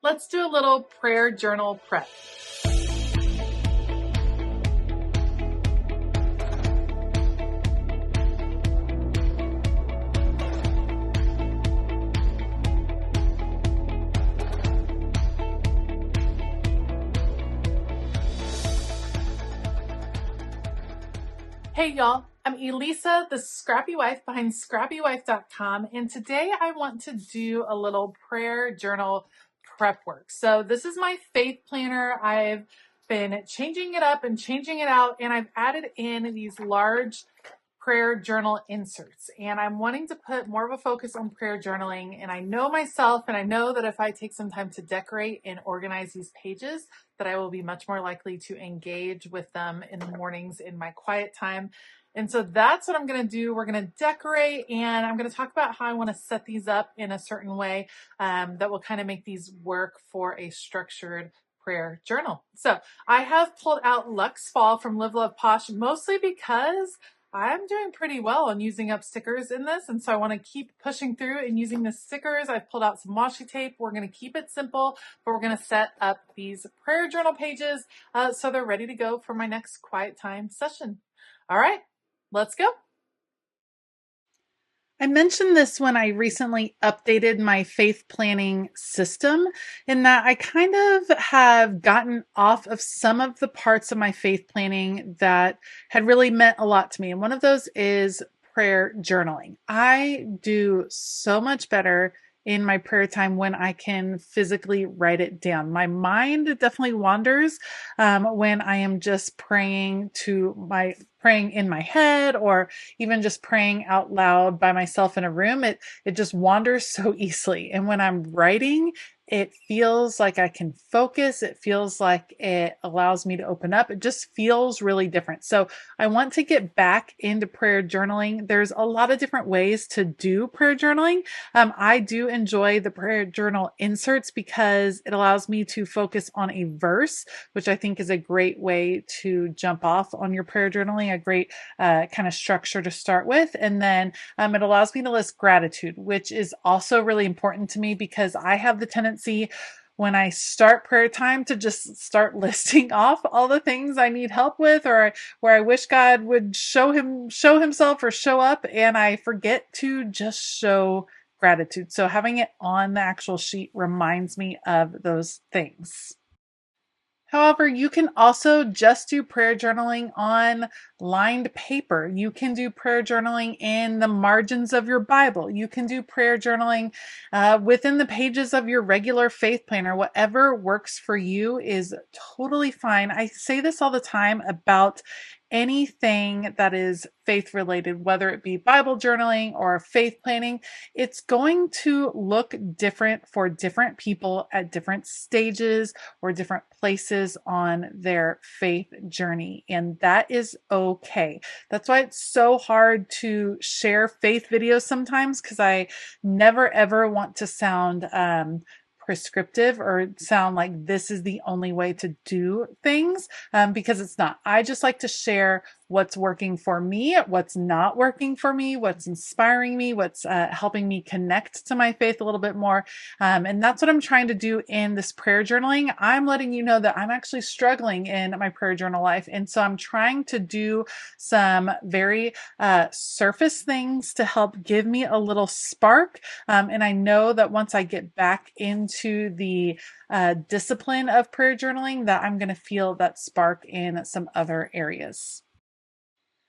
Let's do a little prayer journal prep. Hey y'all, I'm Elisa, the Scrappy Wife behind ScrappyWife.com, and today I want to do a little prayer journal prep work. So this is my faith planner. I've been changing it up and changing it out, and I've added in these large prayer journal inserts, and I'm wanting to put more of a focus on prayer journaling. And I know myself, and I know that if I take some time to decorate and organize these pages, that I will be much more likely to engage with them in the mornings in my quiet time. And so that's what I'm going to do. We're going to decorate, and I'm going to talk about how I want to set these up in a certain way that will kind of make these work for a structured prayer journal. So I have pulled out Lux Fall from Love Posh, mostly because I'm doing pretty well on using up stickers in this, and so I want to keep pushing through and using the stickers. I've pulled out some washi tape. We're going to keep it simple, but we're going to set up these prayer journal pages so they're ready to go for my next quiet time session. All right, let's go. I mentioned this when I recently updated my faith planning system, in that I kind of have gotten off of some of the parts of my faith planning that had really meant a lot to me. And one of those is prayer journaling. I do so much better in my prayer time when I can physically write it down. My mind definitely wanders when I am just praying in my head, or even just praying out loud by myself in a room. It just wanders so easily. And when I'm writing, it feels like I can focus. It feels like it allows me to open up. It just feels really different. So I want to get back into prayer journaling. There's a lot of different ways to do prayer journaling. I do enjoy the prayer journal inserts because it allows me to focus on a verse, which I think is a great way to jump off on your prayer journaling, a great kind of structure to start with. And then it allows me to list gratitude, which is also really important to me because I have the tendency when I start prayer time to just start listing off all the things I need help with, or where I wish God would show himself or show up, and I forget to just show gratitude. So having it on the actual sheet reminds me of those things. However, you can also just do prayer journaling on lined paper. You can do prayer journaling in the margins of your Bible. You can do prayer journaling within the pages of your regular faith planner. Whatever works for you is totally fine. I say this all the time about anything that is faith related, whether it be Bible journaling or faith planning. It's going to look different for different people at different stages or different places on their faith journey. And that is okay. That's why it's so hard to share faith videos sometimes, because I never ever want to sound prescriptive or sound like this is the only way to do things, because it's not. I just like to share what's working for me, what's not working for me, what's inspiring me, what's helping me connect to my faith a little bit more. And that's what I'm trying to do in this prayer journaling. I'm letting you know that I'm actually struggling in my prayer journal life. And so I'm trying to do some very surface things to help give me a little spark. And I know that once I get back into the discipline of prayer journaling, that I'm going to feel that spark in some other areas.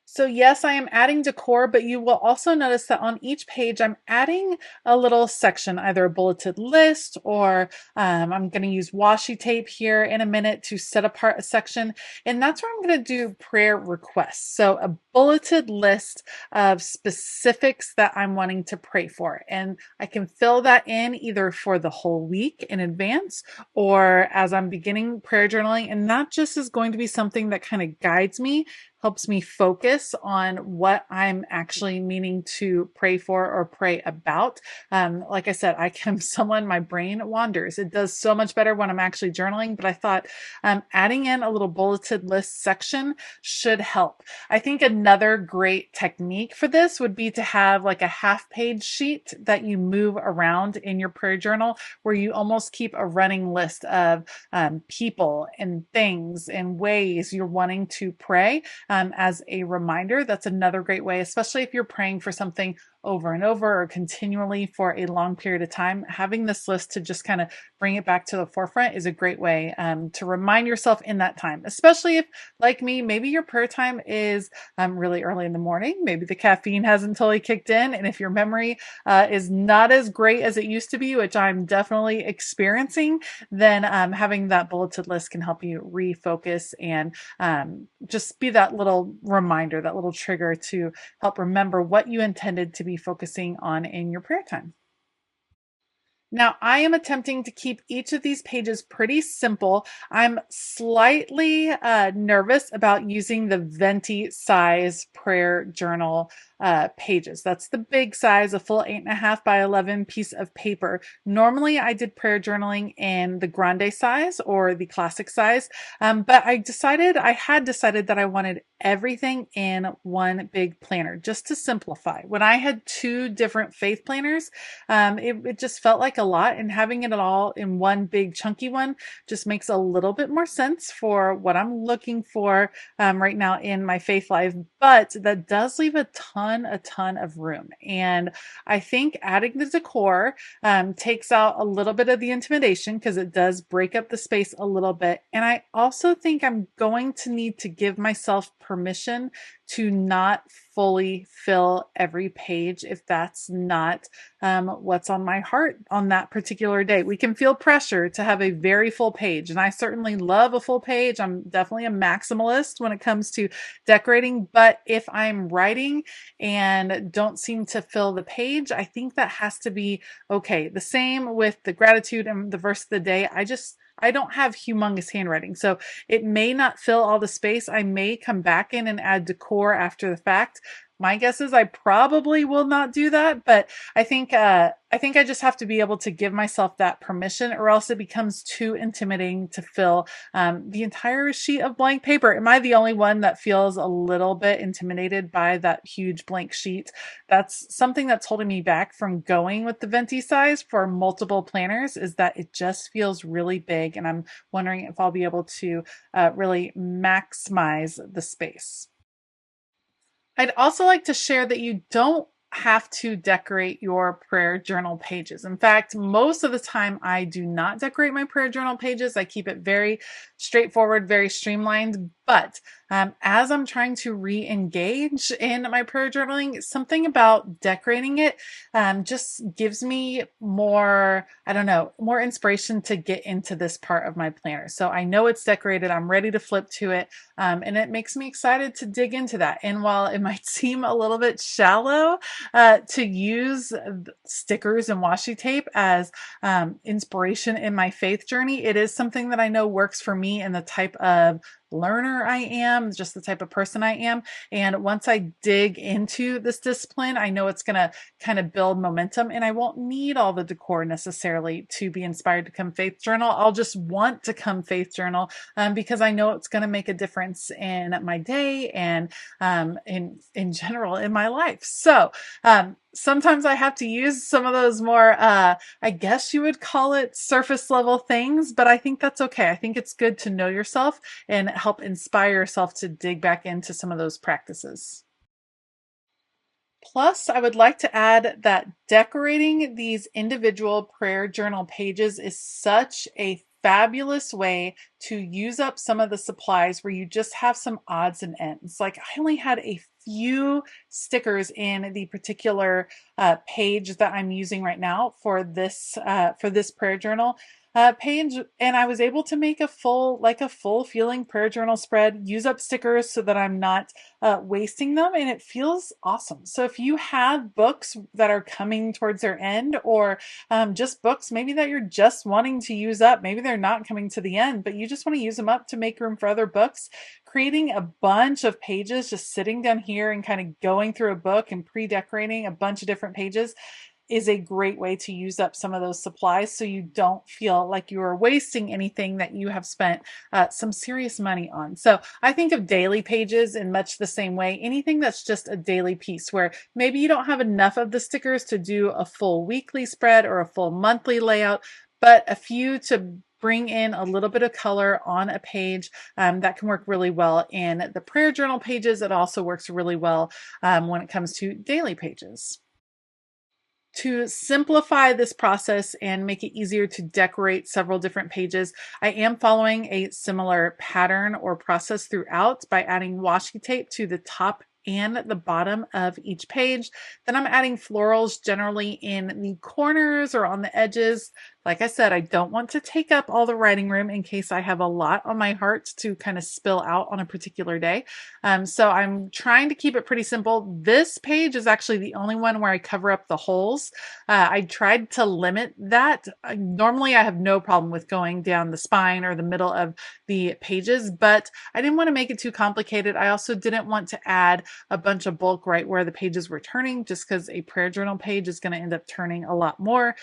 So yes, I am adding decor, but you will also notice that on each page, I'm adding a little section, either a bulleted list, or I'm going to use washi tape here in a minute to set apart a section. And that's where I'm going to do prayer requests. So a bulleted list of specifics that I'm wanting to pray for. And I can fill that in either for the whole week in advance, or as I'm beginning prayer journaling. And that just is going to be something that kind of guides me, helps me focus on what I'm actually meaning to pray for or pray about. Like I said, I'm someone, my brain wanders. It does so much better when I'm actually journaling, but I thought adding in a little bulleted list section should help. I think another great technique for this would be to have like a half-page sheet that you move around in your prayer journal, where you almost keep a running list of people and things and ways you're wanting to pray as a reminder. That's another great way, especially if you're praying for something over and over or continually for a long period of time. Having this list to just kind of bring it back to the forefront is a great way to remind yourself in that time, especially if, like me, maybe your prayer time is really early in the morning. Maybe the caffeine hasn't totally kicked in. And if your memory is not as great as it used to be, which I'm definitely experiencing, then having that bulleted list can help you refocus and just be that little reminder, that little trigger to help remember what you intended to be focusing on in your prayer time. Now, I am attempting to keep each of these pages pretty simple. I'm slightly nervous about using the venti size prayer journal pages. That's the big size, a full 8.5 by 11 piece of paper. Normally, I did prayer journaling in the grande size or the classic size, but I had decided that I wanted everything in one big planner just to simplify. When I had two different faith planners, it just felt like a lot, and having it all in one big chunky one just makes a little bit more sense for what I'm looking for right now in my faith life. But that does leave a ton of room, and I think adding the decor takes out a little bit of the intimidation because it does break up the space a little bit. And I also think I'm going to need to give myself permission to not fully fill every page if that's not what's on my heart on that particular day. We can feel pressure to have a very full page, and I certainly love a full page. I'm definitely a maximalist when it comes to decorating, but if I'm writing and don't seem to fill the page, I think that has to be okay. The same with the gratitude and the verse of the day. I don't have humongous handwriting, so it may not fill all the space. I may come back in and add decor after the fact. My guess is I probably will not do that, but I think I just have to be able to give myself that permission, or else it becomes too intimidating to fill the entire sheet of blank paper. Am I the only one that feels a little bit intimidated by that huge blank sheet? That's something that's holding me back from going with the venti size for multiple planners, is that it just feels really big, and I'm wondering if I'll be able to really maximize the space. I'd also like to share that you don't have to decorate your prayer journal pages. In fact, most of the time I do not decorate my prayer journal pages. I keep it very straightforward, very streamlined. But as I'm trying to re-engage in my prayer journaling, something about decorating it just gives me more, I don't know, more inspiration to get into this part of my planner. So I know it's decorated, I'm ready to flip to it, and it makes me excited to dig into that. And while it might seem a little bit shallow to use stickers and washi tape as inspiration in my faith journey, it is something that I know works for me and the type of learner I am, just the type of person I am. And once I dig into this discipline, I know it's going to kind of build momentum, and I won't need all the decor necessarily to be inspired to come faith journal. I'll just want to come faith journal because I know it's going to make a difference in my day and in general in my life. So sometimes I have to use some of those more, I guess you would call it surface level things, but I think that's okay. I think it's good to know yourself and help inspire yourself to dig back into some of those practices. Plus, I would like to add that decorating these individual prayer journal pages is such a fabulous way to use up some of the supplies where you just have some odds and ends. Like I only had a few stickers in the particular page that I'm using right now for this prayer journal. page, and I was able to make a full feeling prayer journal spread, use up stickers so that I'm not wasting them, and it feels awesome. So if you have books that are coming towards their end, or just books maybe that you're just wanting to use up, maybe they're not coming to the end, but you just want to use them up to make room for other books, creating a bunch of pages, just sitting down here and kind of going through a book and pre-decorating a bunch of different pages is a great way to use up some of those supplies so you don't feel like you are wasting anything that you have spent some serious money on. So I think of daily pages in much the same way. Anything that's just a daily piece where maybe you don't have enough of the stickers to do a full weekly spread or a full monthly layout, but a few to bring in a little bit of color on a page, that can work really well in the prayer journal pages. It also works really well when it comes to daily pages. To simplify this process and make it easier to decorate several different pages, I am following a similar pattern or process throughout by adding washi tape to the top and the bottom of each page. Then I'm adding florals generally in the corners or on the edges. Like I said, I don't want to take up all the writing room in case I have a lot on my heart to kind of spill out on a particular day. So I'm trying to keep it pretty simple. This page is actually the only one where I cover up the holes. I tried to limit that. Normally I have no problem with going down the spine or the middle of the pages, but I didn't want to make it too complicated. I also didn't want to add a bunch of bulk right where the pages were turning, just because a prayer journal page is going to end up turning a lot more.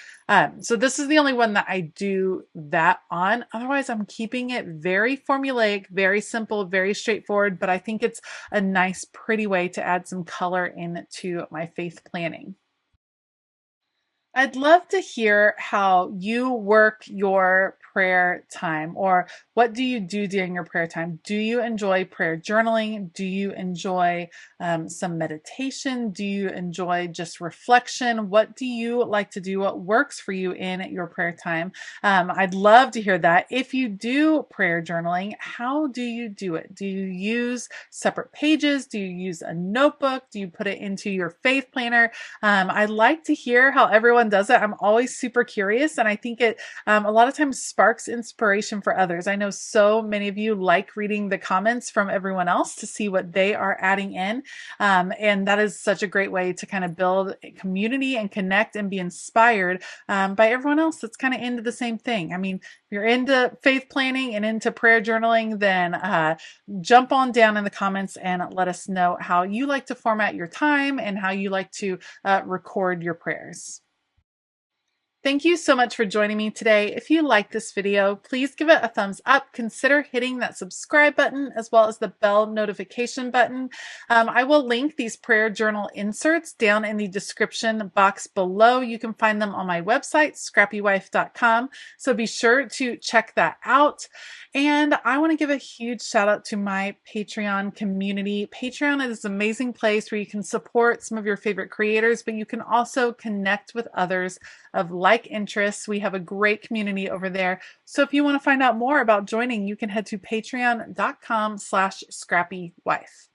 So this is the only one that I do that on. Otherwise, I'm keeping it very formulaic, very simple, very straightforward, but I think it's a nice, pretty way to add some color into my faith planning. I'd love to hear how you work your prayer time, or what do you do during your prayer time? Do you enjoy prayer journaling? Do you enjoy some meditation? Do you enjoy just reflection? What do you like to do? What works for you in your prayer time? I'd love to hear that. If you do prayer journaling, how do you do it? Do you use separate pages? Do you use a notebook? Do you put it into your faith planner? I like to hear how everyone does it. I'm always super curious, and I think it a lot of times sparks inspiration for others. I know so many of you like reading the comments from everyone else to see what they are adding in, and that is such a great way to kind of build a community and connect and be inspired by everyone else that's kind of into the same thing. I mean, if you're into faith planning and into prayer journaling, then jump on down in the comments and let us know how you like to format your time and how you like to record your prayers. Thank you so much for joining me today. If you like this video, please give it a thumbs up. Consider hitting that subscribe button as well as the bell notification button. I will link these prayer journal inserts down in the description box below. You can find them on my website, ScrappyWife.com. So be sure to check that out. And I want to give a huge shout out to my Patreon community. Patreon is an amazing place where you can support some of your favorite creators, but you can also connect with others of like interests. We have a great community over there. So if you want to find out more about joining, you can head to patreon.com/ScrappyWife.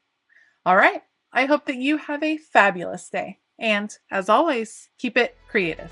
All right. I hope that you have a fabulous day. And as always, keep it creative.